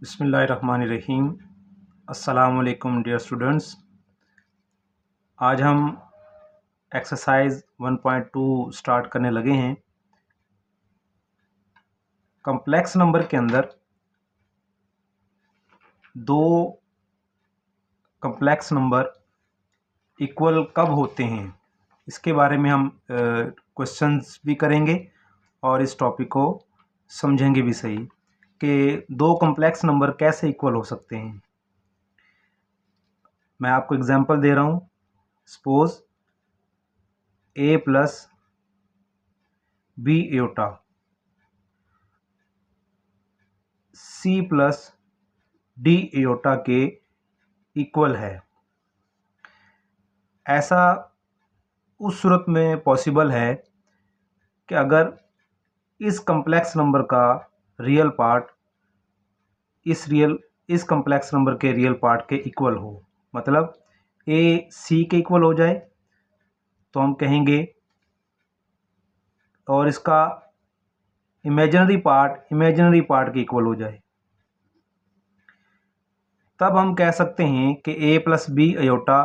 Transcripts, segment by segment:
बिस्मिल्लाहिर्रहमानिर्रहीम। अस्सलामुअलैकुम dear students. आज हम एक्सरसाइज 1.2 स्टार्ट करने लगे हैं। कम्प्लेक्स नंबर के अंदर दो कम्प्लेक्स नंबर इक्वल कब होते हैं, इसके बारे में हम क्वेश्चंस भी करेंगे और इस टॉपिक को समझेंगे भी सही कि दो कम्प्लेक्स नंबर कैसे इक्वल हो सकते हैं। मैं आपको एग्जांपल दे रहा हूँ। Suppose a plus B iota c plus D iota के इक्वल है। ऐसा उस सूरत में पॉसिबल है कि अगर इस कम्प्लेक्स नंबर का रियल पार्ट इस कम्प्लेक्स नंबर के रियल पार्ट के इक्वल हो, मतलब a c के इक्वल हो जाए तो हम कहेंगे, और इसका इमेजिनरी पार्ट के इक्वल हो जाए, तब हम कह सकते हैं कि a प्लस बी अयोटा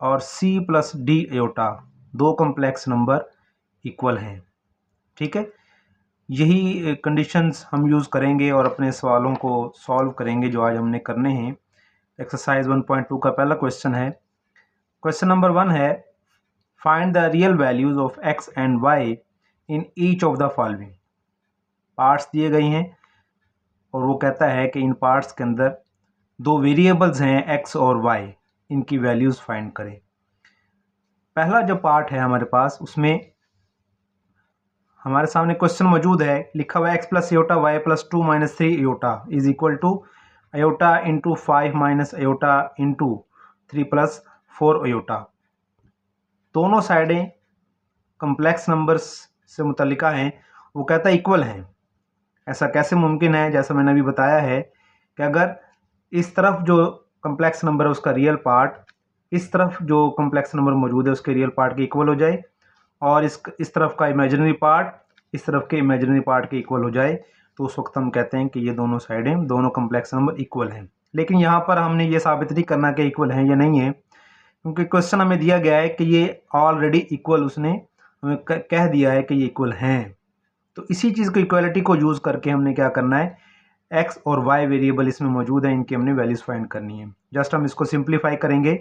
और c प्लस डी अयोटा दो कम्प्लेक्स नंबर इक्वल हैं। ठीक है, यही कंडीशंस हम यूज़ करेंगे और अपने सवालों को सॉल्व करेंगे जो आज हमने करने हैं। एक्सरसाइज 1.2 का पहला क्वेश्चन है। क्वेश्चन नंबर 1 है, find the real values of x and y in each of the following. Parts दिए गए हैं और वो कहता है कि इन पार्ट्स के अंदर दो वेरिएबल्स हैं x और y, इनकी वैल्यूज़ फाइंड करें। पहला जो पार्ट है हमारे पास, उसमें हमारे सामने क्वेश्चन मौजूद है, लिखा हुआ है x plus iota y plus 2 minus 3 iota is equal to iota into 5 minus iota into 3 plus 4 iota. दोनों साइडें कम्प्लेक्स नंबर्स से मुतल्लिका हैं, वो कहता है इक्वल हैं। ऐसा कैसे मुमकिन है? जैसा मैंने अभी बताया है कि अगर इस तरफ जो कम्प्लेक्स नंबर है उसका रियल पार्ट इस तरफ जो कम्प्लेक्स नंबर मौजूद है उसके रियल पार्ट के इक्वल हो जाए, और इस तरफ का इमेजिनरी पार्ट इस तरफ के इमेजिनरी पार्ट के इक्वल हो जाए, तो उस वक्त हम कहते हैं कि ये दोनों साइडें, दोनों कम्प्लेक्स नंबर इक्वल हैं। लेकिन यहाँ पर हमने ये साबित नहीं करना कि इक्वल हैं या नहीं है, क्योंकि क्वेश्चन हमें दिया गया है कि ये ऑलरेडी इक्वल, उसने हमें कह दिया है कि ये इक्वल हैं। तो इसी चीज़ को, इक्वलिटी को यूज़ करके हमने क्या करना है, x और y वेरिएबल इसमें मौजूद है, इनकी हमने वैल्यूज़ फाइंड करनी है। जस्ट हम इसको सिंप्लीफाई करेंगे,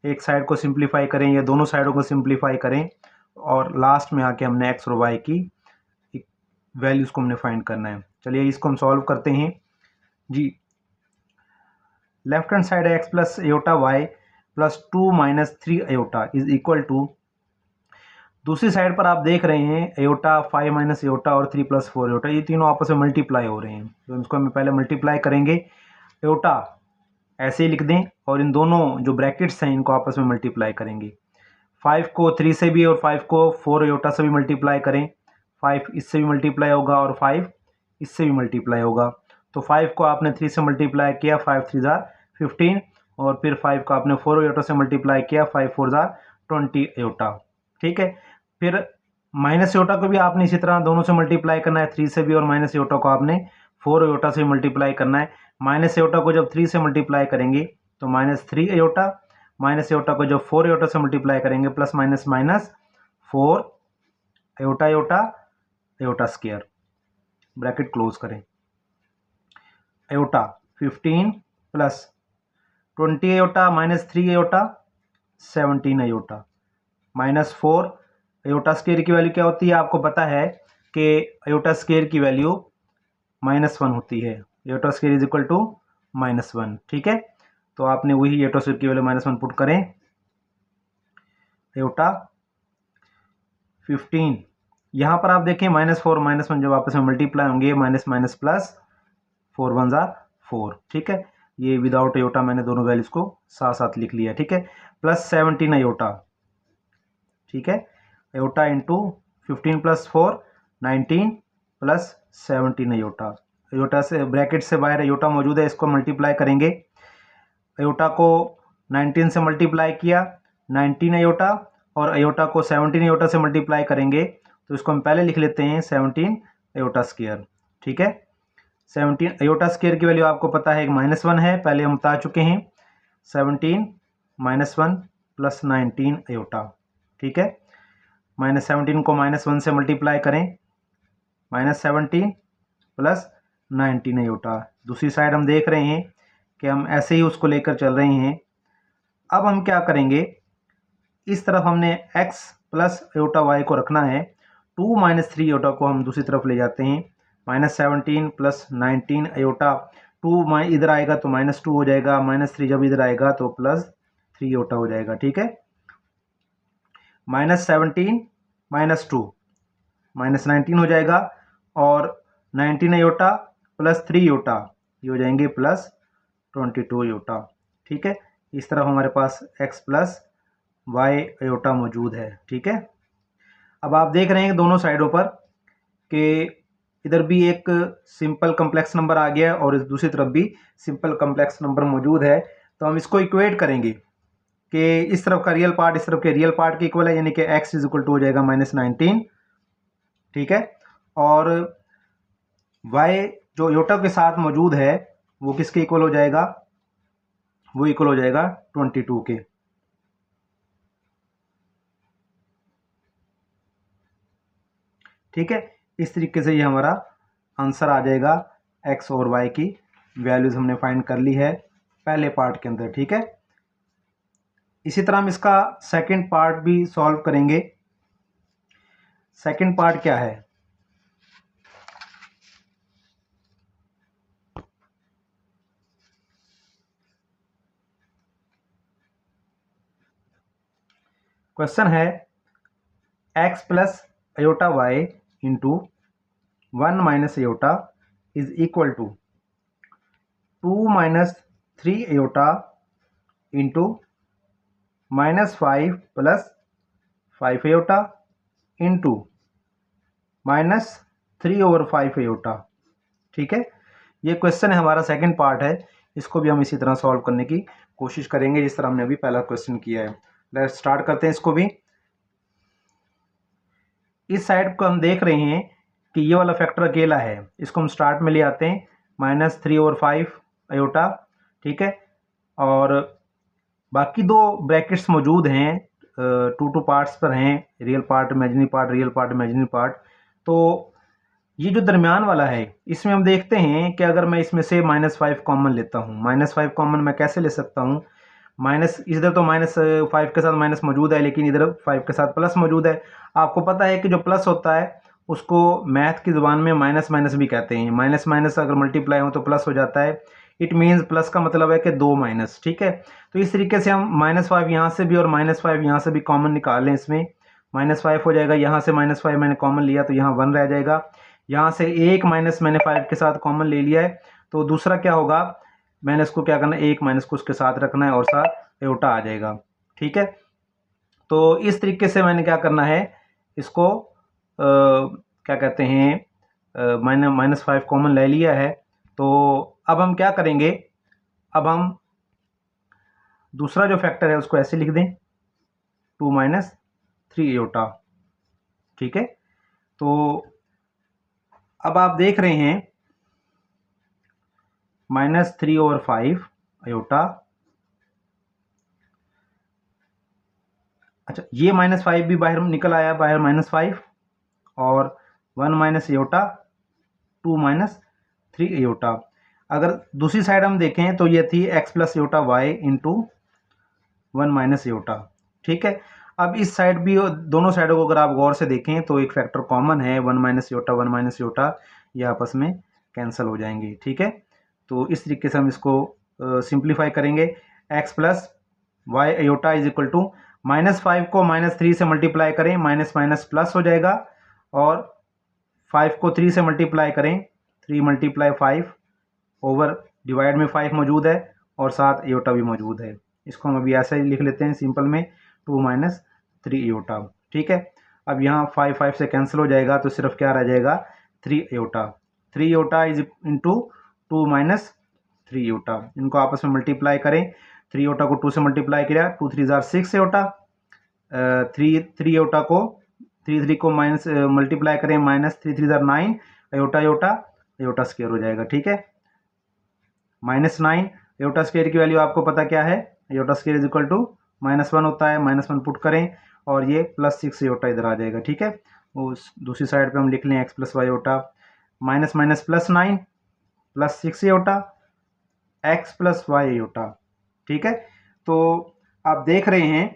एक साइड को सिंप्लीफाई करें या दोनों साइडों को सिंप्लीफाई करें, और लास्ट में आके हमने x और y की वैल्यूज़ को हमने फाइंड करना है। चलिए इसको हम सॉल्व करते हैं जी। लेफ्ट हैंड साइड है x plus iota y plus 2 minus 3 iota is equal to, दूसरी साइड पर आप देख रहे हैं एयोटा 5 माइनस एयोटा और 3 प्लस 4 एयोटा, ये तीनों आपस में मल्टीप्लाई हो रहे हैं, तो इसको हम पहले मल्टीप्लाई करेंगे। एयोटा ऐसे ही लिख दें और इन दोनों जो ब्रैकेट्स हैं इनको आपस में मल्टीप्लाई करेंगे। 5 को 3 से भी और 5 को 4 एयोटा से भी मल्टीप्लाई करें, 5 इससे भी मल्टीप्लाई होगा और 5 इससे भी मल्टीप्लाई होगा। तो 5 को आपने 3 से मल्टीप्लाई किया, 5 3 ज़ार 15, और फिर 5 को आपने 4 एयोटा से मल्टीप्लाई किया, 5 4 ज़ार 20 एयोटा। ठीक है, फिर माइनस एयोटा को भी आपने इसी तरह दोनों से मल्टीप्लाई करना है, 3 से भी, और माइनस एयोटा को आपने 4 एयोटा से मल्टीप्लाई करना है। माइनस एयोटा को जब 3 से मल्टीप्लाई करेंगे तो माइनस 3 एयोटा, माइनस एयोटा को जब 4 एयोटा से मल्टीप्लाई करेंगे plus minus minus 4 iota iota iota square, bracket close करें। Iota 15 plus 20 iota minus 3 iota 17 iota minus 4 iota square की वैल्यू क्या होती है? आपको पता है कि एयोटा स्क्वायर की वैल्यू -1 होती है। Iota square is equal to -1। ठीक है, तो आपने वही एयोटा स्क्वायर की वैल्यू -1 पुट करें। एयोटा 15, यहाँ पर आप देखें -4 -1 जब आपस में मल्टीप्लाई होंगे, माइनस माइनस प्लस 4 1 ज़ा 4। ठीक है, ये विदाउट एयोटा मैंने दोनों वैल्यूज को साथ साथ लिख लिया। ठीक है, प्लस 17 एयोटा। ठीक है, aorta into 15 plus 4 19 plus 17 aorta. Aorta से ब्रैकेट से बाहर एयोटा मौजूद है, इसको मल्टीप्लाई करेंगे। एयोटा को 19 से मल्टीप्लाई किया 19 एयोटा, और एयोटा को 17 एयोटा से मल्टीप्लाई करेंगे, तो इसको हम पहले लिख लेते हैं 17 एयोटा स्क्वायर। ठीक है, 17 अयोटा स्क्वायर की वैल्यू आपको पता है -1 है, पहले हम बता चुके हैं। 17 -1 प्लस 19 अयोटा, ठीक है। -17 को -1 से मल्टीप्लाई करें, -17 प्लस 19 अयोटा। दूसरी साइड हम देख रहे हैं कि हम ऐसे ही उसको लेकर चल रहे हैं। अब हम क्या करेंगे, इस तरफ हमने x प्लस अयोटा y को रखना है, 2 - 3 अयोटा को हम दूसरी तरफ ले जाते हैं। -17 प्लस 19 अयोटा, 2 इधर आएगा तो -2 हो जाएगा, -3 जब इधर आएगा तो +3 अयोटा हो जाएगा, ठीक है। -17 -2 -19 हो जाएगा, और 19 अयोटा प्लस 3 अयोटा, ये हो जाएंगे +22 अयोटा, ठीक है। इस तरफ हमारे पास x प्लस y अयोटा मौजूद है, ठीक है। अब आप देख रहे हैं दोनों साइडों पर कि इधर भी एक सिंपल कम्प्लेक्स नंबर आ गया है और इस दूसरी तरफ भी सिंपल कम्प्लेक्स नंबर मौजूद है। तो हम इसको इक्वेट करेंगे कि इस तरफ का रियल पार्ट इस तरफ के रियल पार्ट के इक्वल है, यानी कि x इक्वल टू हो जाएगा -19, ठीक है। और y जो अयोटा के साथ मौजूद है वो किसके इक्वल हो जाएगा, वो इक्वल हो जाएगा 22 के, ठीक है। इस तरीके से ये हमारा आंसर आ जाएगा। x और y की वैल्यूज हमने फाइंड कर ली है पहले पार्ट के अंदर, ठीक है। इसी तरह हम इसका सेकंड पार्ट भी सॉल्व करेंगे। सेकंड पार्ट क्या है, क्वेश्चन है x plus iota y into 1 minus iota is equal to 2 - 3 iota into -5 plus 5 iota into -3/5 iota, ठीक है। ये क्वेश्चन है हमारा, सेकंड पार्ट है। इसको भी हम इसी तरह सॉल्व करने की कोशिश करेंगे जिस तरह हमने अभी पहला क्वेश्चन किया है। लेट्स स्टार्ट करते हैं इसको भी। इस साइड को हम देख रहे हैं कि ये वाला फैक्टर अकेला है, इसको हम स्टार्ट में ले आते हैं, -3/5 अयोटा, ठीक है। और बाकी दो ब्रैकेट्स मौजूद हैं, 2 पार्ट्स पर हैं, real part imaginary part, real part imaginary part. तो ये जो दरमियान वाला है इसमें हम देखते हैं कि अगर मैं इसमें से -5 कॉमन लेता हूँ, -5 कॉमन मैं कैसे ले सकता हूँ, माइनस इधर तो -5 के साथ माइनस मौजूद है, लेकिन इधर 5 के साथ प्लस मौजूद है। आपको पता है कि जो प्लस होता है उसको मैथ की ज़ुबान में माइनस माइनस भी कहते हैं। माइनस माइनस अगर मल्टीप्लाई हो तो प्लस हो जाता है। इट मीन्स प्लस का मतलब है कि 2 माइनस, ठीक है। तो इस तरीके से हम -5 यहाँ से भी और -5 यहाँ से भी कॉमन निकाल लें। इसमें -5 हो जाएगा, यहाँ से -5 मैंने कॉमन लिया तो यहाँ 1 रह जाएगा। यहाँ से 1 माइनस मैंने 5 के साथ कॉमन ले लिया है, तो दूसरा क्या होगा, मैंने इसको क्या करना है, 1 माइनस को उसके साथ रखना है और साथ अयोटा आ जाएगा, ठीक है। तो इस तरीके से मैंने क्या करना है, इसको क्या कहते हैं, मैंने -5 कॉमन ले लिया है। तो अब हम क्या करेंगे, अब हम दूसरा जो फैक्टर है उसको ऐसे लिख दें, 2 - 3 अयोटा, ठीक है। तो अब आप देख रहे हैं -3/5 अयोटा, अच्छा ये -5 भी बाहर निकल आया, बाहर -5, और 1 माइनस अयोटा, 2 - 3 अयोटा। अगर दूसरी साइड हम देखें तो ये थी x plus iota y into 1 minus aorta, ठीक है। अब इस साइड भी, दोनों साइडों को अगर आप गौर से देखें तो एक फैक्टर कॉमन है, 1 माइनस अयोटा 1 माइनस अयोटा, ये आपस में कैंसिल हो जाएंगे, ठीक है। तो इस तरीके से हम इसको सिंप्लीफाई करेंगे। x plus Y iota is equal to -5 को -3 से मल्टीप्लाई करें, माइनस माइनस प्लस हो जाएगा, और 5 को 3 से मल्टीप्लाई करें, 3 × 5 ओवर डिवाइड में 5 मौजूद है और साथ अयोटा भी मौजूद है। इसको हम अभी ऐसे ही लिख लेते हैं सिंपल में, 2 - 3 अयोटा, ठीक है। अब यहाँ 5 से कैंसिल हो जाएगा तो सिर्फ क्या रह जाएगा, 3 iota. 3 iota is into 2 - 3 iota, इनको आपस में मल्टीप्लाई करें। 3 अयोटा को 2 से मल्टीप्लाई किया, 2 3 जार 6 अयोटा, 3 अयोटा को 3 को माइनस मल्टीप्लाई करें, -3 3 जार 9 अयोटा अयोटा, एयोटा स्क्वायर हो जाएगा। ठीक है, -9 एयोटा स्क्वायर की वैल्यू आपको पता क्या है, iota square is equal to -1 होता है, -1 पुट करें और ये +6 एयोटा इधर आ जाएगा। ठीक है, उस दूसरी साइड पे हम लिख लें x + y aorta, minus minus +9 +6 aorta x + y aorta. ठीक है, तो आप देख रहे हैं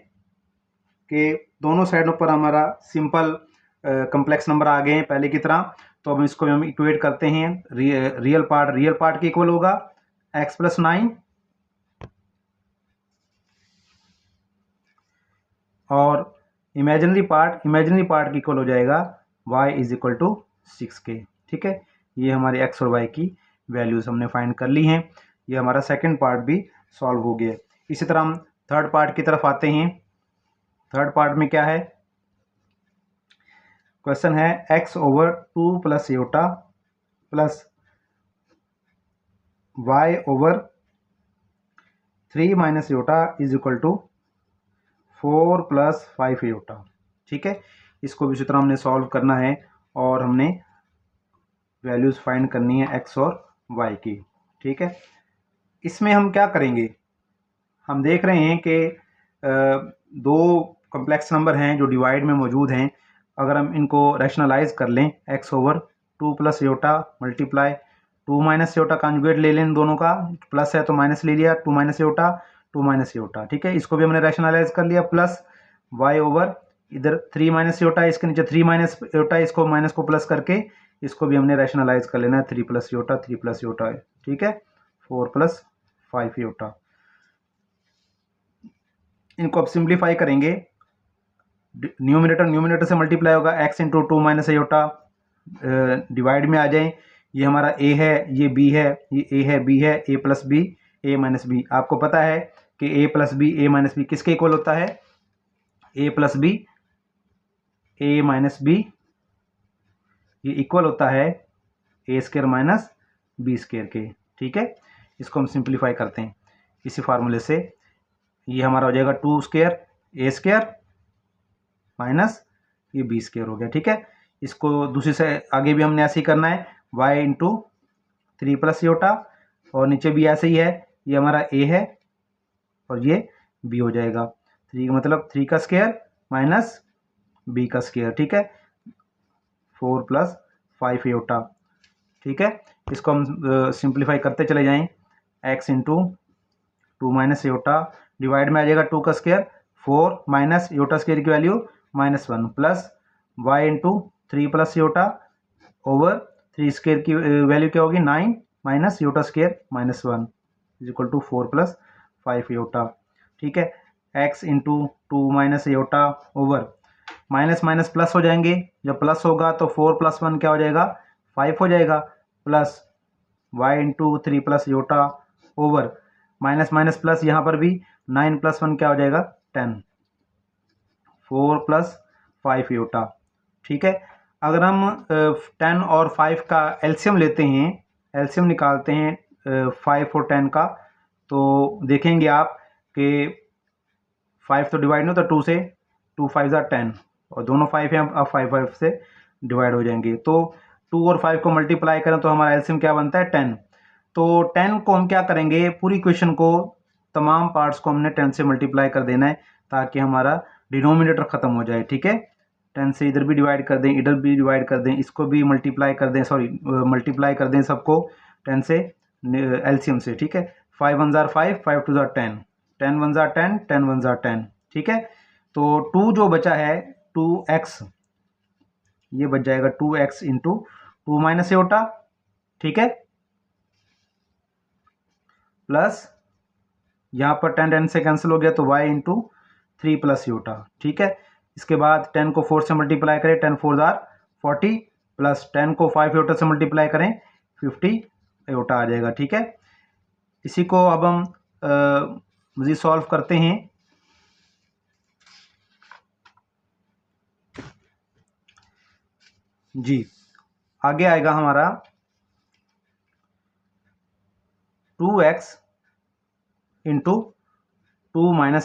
कि दोनों साइडों पर हमारा सिंपल कम्प्लेक्स नंबर आ गए हैं पहले की तरह। तो अब इसको हम इक्वेट करते हैं, रियल पार्ट के इक्वल होगा x + 9 और इमेजिनरी पार्ट की इक्वल हो जाएगा y = 6k। ठीक है, ये हमारे x और y की वैल्यूज हमने फाइंड कर ली हैं। ये हमारा सेकंड पार्ट भी सॉल्व हो गया। इसी तरह हम थर्ड पार्ट की तरफ आते हैं। थर्ड पार्ट में क्या है, क्वेश्चन है x/2 + iota plus y/3 - iota is equal to 4 + 5 iota. ठीक है, इसको भी इसी तरह हमने सॉल्व करना है और हमने वैल्यूज फाइंड करनी है x और y की। ठीक है, इसमें हम क्या करेंगे, हम देख रहे हैं कि दो कम्प्लेक्स नंबर हैं जो डिवाइड में मौजूद हैं। अगर हम इनको रैशनलाइज कर लें, x/2 + aorta multiply 2 - aorta conjugate ले लें, दोनों का प्लस है तो माइनस ले लिया, 2 - एयोटा 2 - एयोटा। ठीक है, इसको भी हमने रैशनलाइज कर लिया, प्लस y/ इधर 3 - एयोटा, इसके नीचे 3 - एयोटा, इसको माइनस को प्लस करके इसको भी हमने रैशनलाइज कर लेना है, 3 + एयोटा 3 + एयोटा। ठीक है, 4 + 5 एयोटा। इनको अब सिंप्लीफाई करेंगे, न्यूमिनेटर से मल्टीप्लाई होगा, x × 2 - एयोटा डिवाइड में आ जाए। ये हमारा a है, ये b है, ये a है, b है, a + b a - b। आपको पता है कि a + b a - b किसके इक्वल होता है, a + b a - b, ये इक्वल होता है a² - b² के। ठीक है, इसको हम सिंप्लीफाई करते हैं इसी फार्मूले से। ये हमारा हो जाएगा 2² a² माइनस ये b² हो गया। ठीक है, इसको दूसरी से आगे भी हमने ऐसे ही करना है, y × 3 + एयोटा और नीचे भी ऐसे ही है, ये हमारा a है और ये b हो जाएगा। 3 मतलब 3² माइनस b²। ठीक है, 4 + 5 एयोटा। ठीक है, इसको हम सिंप्लीफाई करते चले जाएं, x × 2 - एयोटा डिवाइड में आ जाएगा 2² 4 माइनस एयोटा स्क्वायर की value -1 plus y × 3 + iota over 3² की वैल्यू क्या होगी 9 minus iota square -1 is equal to 4 + 5 iota. ठीक है, x × 2 - iota over minus minus plus हो जाएंगे, जब प्लस होगा तो 4 + 1 क्या हो जाएगा 5 हो जाएगा, plus y × 3 + iota over minus minus plus, यहाँ पर भी 9 + 1 क्या हो जाएगा 10, 4 + 5 एयोटा। ठीक है, अगर हम 10 और 5 का एलसीएम लेते हैं, एलसीएम निकालते हैं 5 और 10 का, तो देखेंगे आप कि 5 तो डिवाइड नहीं होता 2 से, 2 × 5 = 10 और दोनों 5 हैं, अब 5 से डिवाइड हो जाएंगे। तो 2 और 5 को मल्टीप्लाई करें तो हमारा एलसीएम क्या बनता है 10। तो 10 को हम क्या करेंगे, पूरी इक्वेशन को तमाम पार्ट्स को हमने 10 से मल्टीप्लाई कर देना है ताकि हमारा डिनोमिनेटर खत्म हो जाए। ठीक है, 10 से इधर भी डिवाइड कर दें, इधर भी डिवाइड कर दें, इसको भी मल्टीप्लाई कर दें, मल्टीप्लाई कर दें सबको 10 से एलसीएम से। ठीक है, 5 × 1 = 5, 5 × 2 = 10, 10 × 1 = 10, 10 × 1 = 10। ठीक है, तो 2 जो बचा है 2x, ये बच जाएगा 2x × 2 - एयोटा। ठीक है, प्लस यहाँ पर 10 10 से कैंसिल हो गया तो y × 3 + एयोटा। ठीक है, इसके बाद 10 को 4 से मल्टीप्लाई करें, 10 × 4 = 40 प्लस 10 को 5 एयोटा से मल्टीप्लाई करें 50 एयोटा आ जाएगा। ठीक है, इसी को अब हम मज़ीद सॉल्व करते हैं। जी, आगे आएगा हमारा 2x × 2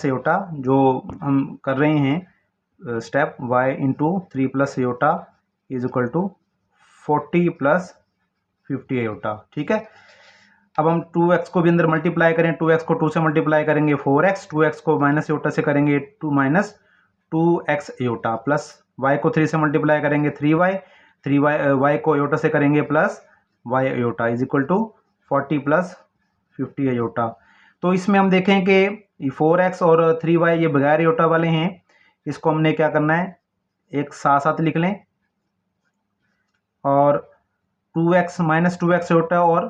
- एयोटा, जो हम कर रहे हैं step, y × 3 + iota is equal to 40 + 50 iota. ठीक है, अब हम 2x को भी अंदर मल्टीप्लाई करें, 2x को 2 से मल्टीप्लाई करेंगे 4x, 2x को माइनस आयोटा से करेंगे 2x आयोटा, प्लस y को 3 से मल्टीप्लाई करेंगे 3y, y को आयोटा से करेंगे plus y iota is equal to 40 plus 50 iota. तो इसमें हम देखें कि 4x और 3y ये बगैर आयोटा वाले हैं, इसको हमने क्या करना है, एक साथ साथ लिख लें, और 2x माइनस 2x आयोटा और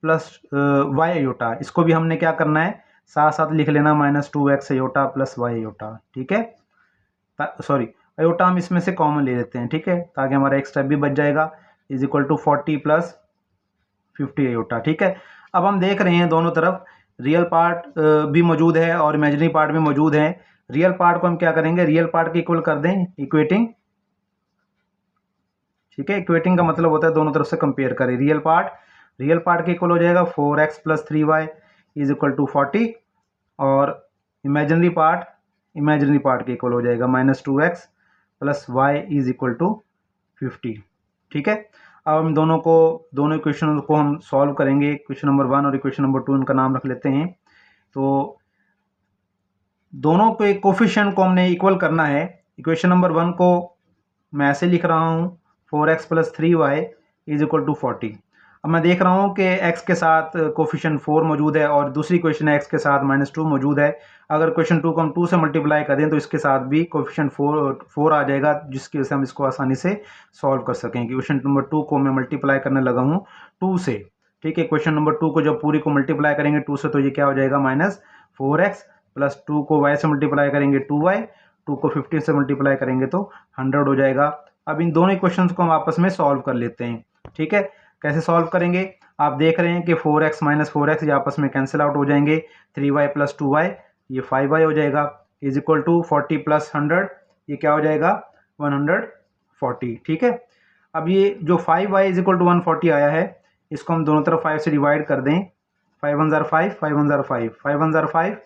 प्लस y आयोटा, इसको भी हमने क्या करना है, साथ साथ लिख लेना, minus 2x iota plus y iota. ठीक है, सॉरी आयोटा हम इसमें से कॉमन ले लेते हैं, ठीक है, ताकि हमारा एक स्टेप भी बच जाएगा, is equal to 40 plus 50 iota. ठीक है, अब हम देख रहे हैं दोनों तरफ रियल पार्ट भी मौजूद है और इमेजिनरी पार्ट भी मौजूद है। रियल पार्ट को हम क्या करेंगे, रियल पार्ट के इक्वल कर दें, इक्वेटिंग। ठीक है, इक्वेटिंग का मतलब होता है दोनों तरफ से कंपेयर करें। रियल पार्ट के इक्वल हो जाएगा 4x plus 3y is equal to 40, और इमेजिनरी पार्ट के इक्वल हो जाएगा minus 2x plus y is equal to 50। ठीक है, अब हम दोनों इक्वेशन को हम सॉल्व करेंगे। इक्वेशन नंबर 1 और इक्वेशन नंबर 2 इनका नाम रख लेते हैं। तो दोनों के कोफिशिएंट को हमने इक्वल करना है। इक्वेशन नंबर 1 को मैं ऐसे लिख रहा हूँ, 4x plus 3y is equal to 40। अब मैं देख रहा हूँ कि x के साथ कोफिशिएंट 4 मौजूद है और दूसरी क्वेश्चन x के साथ -2 मौजूद है। अगर क्वेश्चन 2 को हम 2 से मल्टीप्लाई कर दें तो इसके साथ भी कोफिशिएंट 4 आ जाएगा, जिसकी वजह से हम इसको आसानी से सॉल्व कर सकेंगे। क्वेश्चन नंबर 2 को मैं मल्टीप्लाई करने लगा हूँ 2 से। ठीक है, क्वेश्चन नंबर 2 को जब पूरी को मल्टीप्लाई करेंगे 2 से तो ये क्या हो जाएगा, माइनस 4x प्लस 2 को y से मल्टीप्लाई करेंगे 2y, 2 को 50 से मल्टीप्लाई करेंगे तो 100 हो जाएगा। अब इन दोनों इक्वेशंस को हम आपस में सॉल्व कर लेते हैं। ठीक है, कैसे सॉल्व करेंगे, आप देख रहे हैं कि 4x माइनस 4x ये आपस में कैंसिल आउट हो जाएंगे, 3y प्लस 2y ये 5y हो जाएगा, इज इक्वल टू 40 प्लस 100 ये क्या हो जाएगा, 140। ठीक है, अब ये जो 5y इज इक्वल टू 140 आया है, इसको हम दोनों तरफ 5 से डिवाइड कर दें। 5 1 ज़ार 5, 5 1 ज़ार 5, 5 1 ज़ार 5,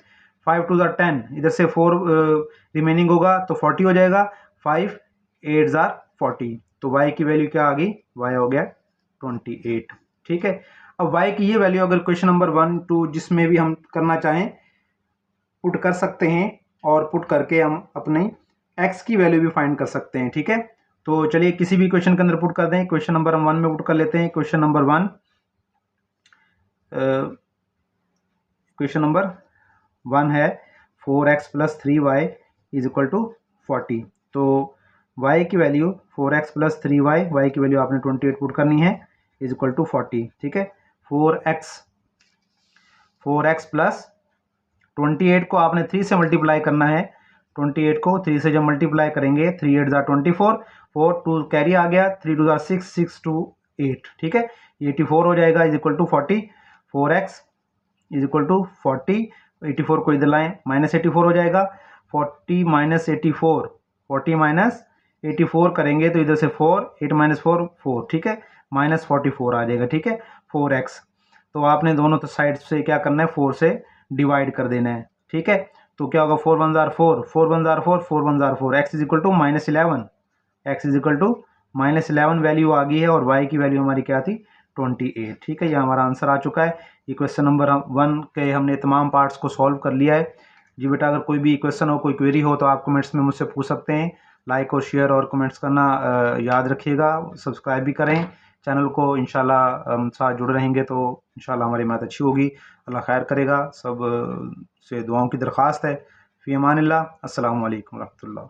5 2 ज़ार 10, इधर से 4 रिमेनिंग होगा तो 40 हो जाएगा, 5 8 ज़ार 40, तो y की वैल्यू क्या आ गई, y हो गया 28। ठीक है, अब y की ये वैल्यू अगर क्वेश्चन नंबर 1 2 जिसमें भी हम करना चाहें पुट कर सकते हैं, और पुट करके हम अपने x की वैल्यू भी फाइंड कर सकते हैं। ठीक है, तो चलिए किसी भी क्वेश्चन के अंदर पुट कर दें। क्वेश्चन नंबर हम 1 में पुट कर लेते हैं। क्वेश्चन नंबर 1 है 4x plus 3y is equal to 40। तो y की value 4x plus 3y, y की वैल्यू आपने 28 पुट करनी है, इज इक्वल टू 40। ठीक है, 4x प्लस 28 को आपने 3 से मल्टीप्लाई करना है। 28 को 3 से जब मल्टीप्लाई करेंगे 3 8 ज़ार 24, 4 2 कैरी आ गया, 3 2 ज़ार 6, 6 2 8। ठीक है, 84 हो जाएगा, is equal to 40। 4x is equal to 40, 84 को इधर लाएं, माइनस 84 हो जाएगा, 40 माइनस 84, 40 माइनस 84 करेंगे तो इधर से 4, 8 माइनस 4 4, ठीक है, माइनस 44 आ जाएगा। ठीक है, 4x, तो आपने दोनों साइड से क्या करना है, 4 से डिवाइड कर देना है। ठीक है, तो क्या होगा, 4 1 ज़ार 4, 4 1 ज़ार 4, 4 1 ज़ार 4, x is equal to minus 11, x is equal to minus 11 value आ गई है, और y की वैल्यू हमारी क्या थी, 28। ठीक है, ये हमारा आंसर आ चुका है। ये क्वेश्चन नंबर 1 के हमने तमाम पार्ट्स को सॉल्व कर लिया है। जी बेटा, अगर कोई भी क्वेश्चन हो, कोई क्वेरी हो तो आप कमेंट्स में मुझसे पूछ सकते हैं। लाइक और शेयर और कमेंट्स करना याद रखिएगा, सब्सक्राइब भी करें चैनल को। इंशाल्लाह हम साथ जुड़े रहेंगे तो इंशाल्लाह हमारी मदद अच्छी होगी। अल्लाह खैर करेगा। सब से दुआओं की दरख्वास्त है। फ़ी अमानिल्लाह। अस्सलामु अलैकुम रहमतुल्लाह।